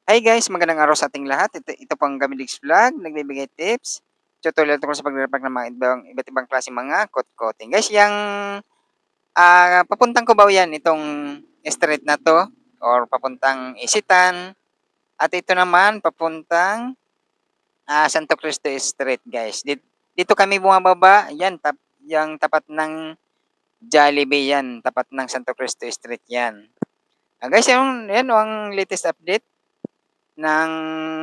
Hi guys, magandang araw sa ating lahat. Ito po ang Gamilegs Vlog, nagbibigay tips, tutorial tungkol sa pagre-repack ng mga iba't ibang klaseng mga kot-koting. Guys, yang papuntang Cubao yan, itong street na 'to or papuntang Isitan at ito naman papuntang, Santo Cristo Street guys. Dito kami bumababa, yan yang tapat ng Jollibee yan, tapat ng Santo Cristo Street yan. Guys, yan oh ang latest update ng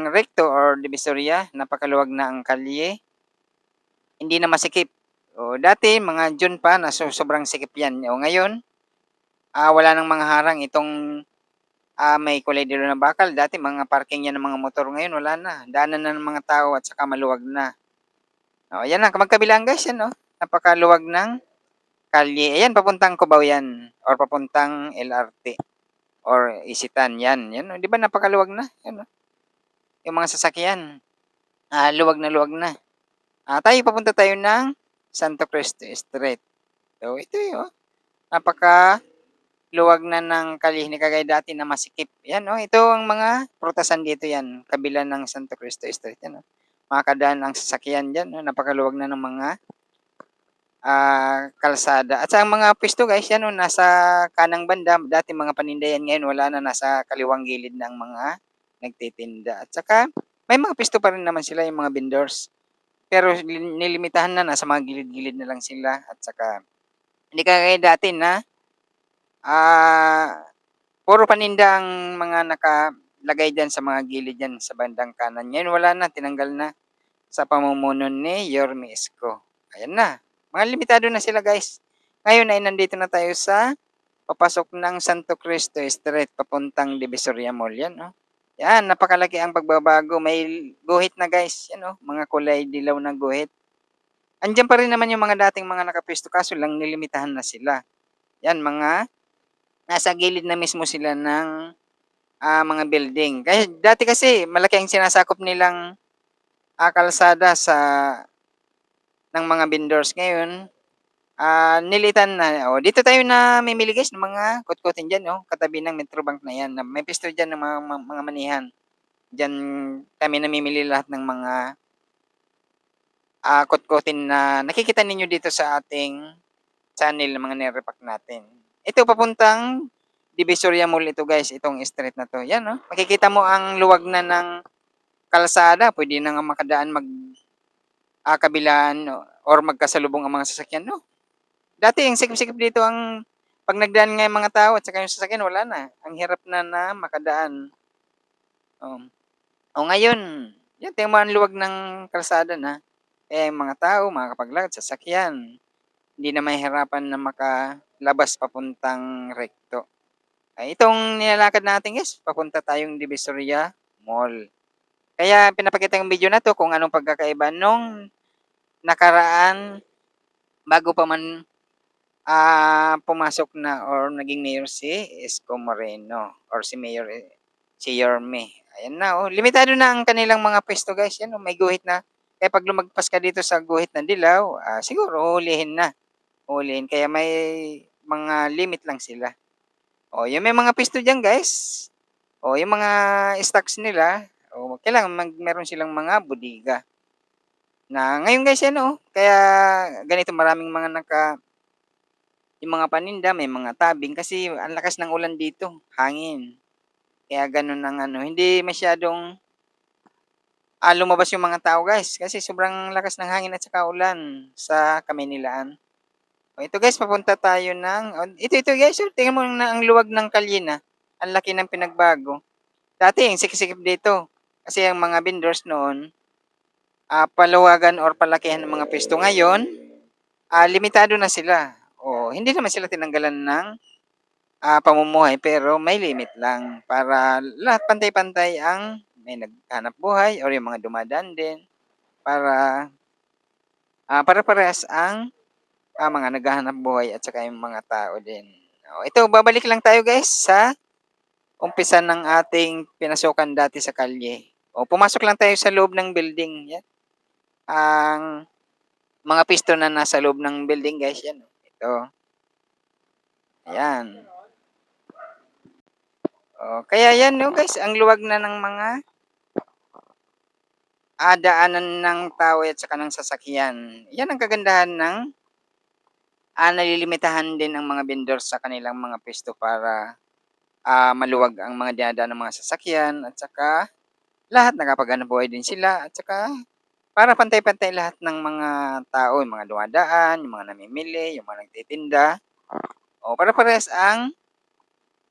Recto or Divisoria, napakaluwag na ang kalye, hindi na masikip. O dati mga June pa na sobrang sikip yan. O ngayon, wala nang mga harang itong may kulay dilaw na bakal. Dati mga parking yan ng mga motor. Ngayon wala na. Daanan na ng mga tao at saka maluwag na. O yan na, magkabilang guys yan, no? Napakaluwag ng kalye. Ayan, papuntang Cubao yan or papuntang LRT or Isitan yan. Yan, no? Di ba napakaluwag na? Yan, no? Yung mga sasakyan, luwag na. Papunta tayo ng Santo Cristo Street. So, ito yun, napakaluwag na ng kalye, hindi kagaya dati na masikip. Yan, oh, ito ang mga prutasan dito yan, kabila ng Santo Cristo Street. Yan, oh. Makakadaan ang sasakyan dyan, oh, napakaluwag na ng mga kalsada. At sa mga pwesto guys, yan, oh, nasa kanang banda, dati mga panindayan, ngayon wala na, nasa kaliwang gilid ng mga nagtitinda. At saka, may mga pwesto pa rin naman sila, yung mga vendors. Pero nilimitahan na, nasa mga gilid-gilid na lang sila at saka hindi kagaya dati na puro paninda ang mga nakalagay diyan sa mga gilid diyan sa bandang kanan. Ngayon wala na, tinanggal na sa pamumuno ni Yorme Isko. Ayan na, mga limitado na sila guys. Ngayon ay nandito na tayo sa papasok ng Santo Cristo Street papuntang Divisoria Mall. Yan, oh. Yan, napakalaki ang pagbabago. May guhit na guys. Yan, oh, mga kulay dilaw na guhit. Andiyan pa rin naman yung mga dating mga nakapesto kaso lang nilimitahan na sila. Yan, mga nasa gilid na mismo sila ng mga building. Kasi dati kasi malaki ang sinasakop nilang kalsada ng mga vendors. Ngayon, nilitan na. O, dito tayo na mimili guys ng mga kutkutin dyan, no? Katabi ng Metrobank na yan. May pisto dyan ng mga manihan. Diyan kami namimili lahat ng mga kutkutin na nakikita ninyo dito sa ating channel ng mga nirepack natin. Ito papuntang Divisoria Mall ito guys, itong street na to. Yan, no? Makikita mo ang luwag na ng kalsada. Pwede na nga makadaan kabilaan or magkasalubong ang mga sasakyan, no? Dati yung sikip-sikip dito ang pag nagdaan nga yung mga tao at saka yung sasakyan, wala na. Ang hirap na makadaan. Ngayon, yan, tingnan mo ang luwag ng kalsada na. Yung mga tao, makakapaglakad, sasakyan. Hindi na mahihirapan na makalabas papuntang Recto. Itong nilalakad natin guys, papunta tayong Divisoria Mall. Kaya pinapakita yung video na to kung anong pagkakaiba nung nakaraan bago pa man pumasok na or naging mayor si Isko Moreno or si Yorme. Ayan na, oh. Limitado na ang kanilang mga pwesto guys. Yan, oh, may guhit na. Kaya pag lumagpas ka dito sa guhit ng dilaw, siguro hulihin na. Hulihin. Kaya may mga limit lang sila. Yung may mga pwesto dyan guys. Yung mga stocks nila, kailangan meron silang mga bodega. Na ngayon guys, yan, oh. Kaya ganito maraming mga yung mga paninda, may mga tabing kasi ang lakas ng ulan dito, hangin. Kaya ganun ang hindi masyadong lumabas yung mga tao guys kasi sobrang lakas ng hangin at saka ulan sa Kamaynilaan. Ito guys, papunta tayo ito guys, tingnan mo na ang luwag ng kalye na. Ang laki ng pinagbago. Dati yung sikip dito kasi ang mga vendors noon paluwagan or palakihan ng mga pwesto. Ngayon, limitado na sila. Hindi naman sila tinanggalan ng pamumuhay pero may limit lang para lahat pantay-pantay ang may naghanap buhay or yung mga dumadaan din para para-parehas ang mga naghahanap buhay at saka yung mga tao din. Ito, babalik lang tayo guys sa umpisa ng ating pinasukan dati sa kalye. Pumasok lang tayo sa loob ng building. Yan. Ang mga pisto na nasa loob ng building guys. Yan. Ito. Ayan. Oh, kaya 'yan 'no guys, ang luwag na ng mga, daanan ng tao at saka ng sasakyan. 'Yan ang kagandahan ng, nalilimitahan din ang mga vendor sa kanilang mga puwesto para, maluwag ang mga dinadaan ng mga sasakyan at saka lahat nakapaghanapbuhay din sila at saka para pantay-pantay lahat ng mga tao, yung mga dumadaan, yung mga namimili, yung mga nagtitinda, o pare-parehas ang,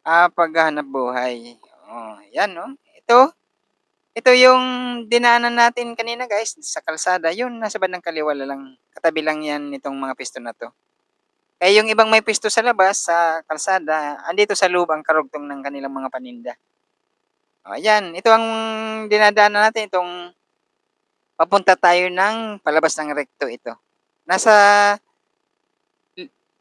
paghahanapbuhay. Oh, 'yan 'no. Ito yung dinaanan natin kanina guys sa kalsada, yun nasa bandang kaliwa lang, katabi lang 'yan nitong mga puwesto na 'to. Kaya yung ibang may puwesto sa labas sa kalsada, andito sa loob ang karugtong ng kanilang mga paninda. Oh, ayan, ito ang dinadaanan natin, itong papunta tayo ng palabas ng rekto ito. Nasa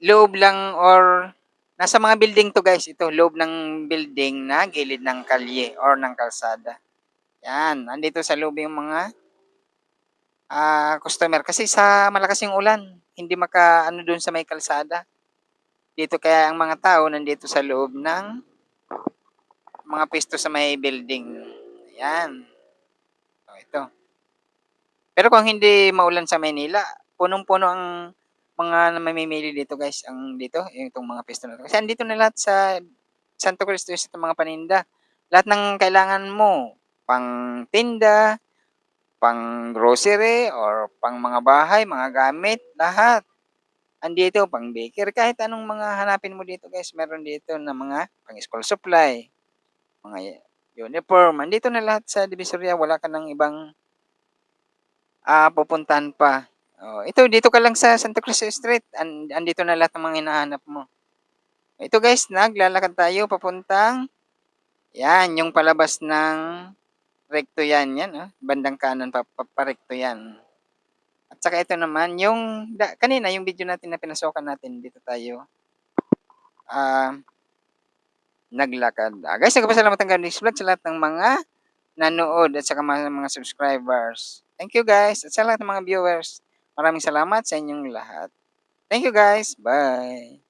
loob lang or nasa mga building 'to guys, ito loob ng building na gilid ng kalye or ng kalsada. 'Yan, nandito sa loob yung mga, customer kasi sa malakas yung ulan, hindi makaano dun sa may kalsada. Dito kaya ang mga tao nandito sa loob ng mga puwesto sa may building, ayan. Oh, ito. Pero kung hindi maulan sa Maynila, punong-puno ang mga mamimili dito guys, ang dito, itong mga puwesto na 'to. Kasi andito na lahat sa Santo Cristo itong mga paninda. Lahat ng kailangan mo, pang-tinda, pang-grocery or pang mga bahay, mga gamit, lahat andito, pang-bakery, kahit anong mga hanapin mo dito guys, meron dito na mga pang-school supply, mga uniform, andito na lahat sa Divisoria, wala ka ng ibang, pupuntahan pa. Oh, ito dito ka lang sa Santa Cruz Street, andito na lahat ng mga hinahanap mo. Ito guys, naglalakad tayo papuntang 'yan, yung palabas ng rekto 'yan, 'yan, bandang kanan parekto 'yan. At saka ito naman yung kanina yung video natin na pinasukan natin, dito tayo, ah, naglakad. Guys, nagpapasalamat ang God Vlog sa lahat ng mga nanood at saka mga subscribers. Thank you guys at sa lahat ng mga viewers. Maraming salamat sa inyong lahat. Thank you guys. Bye.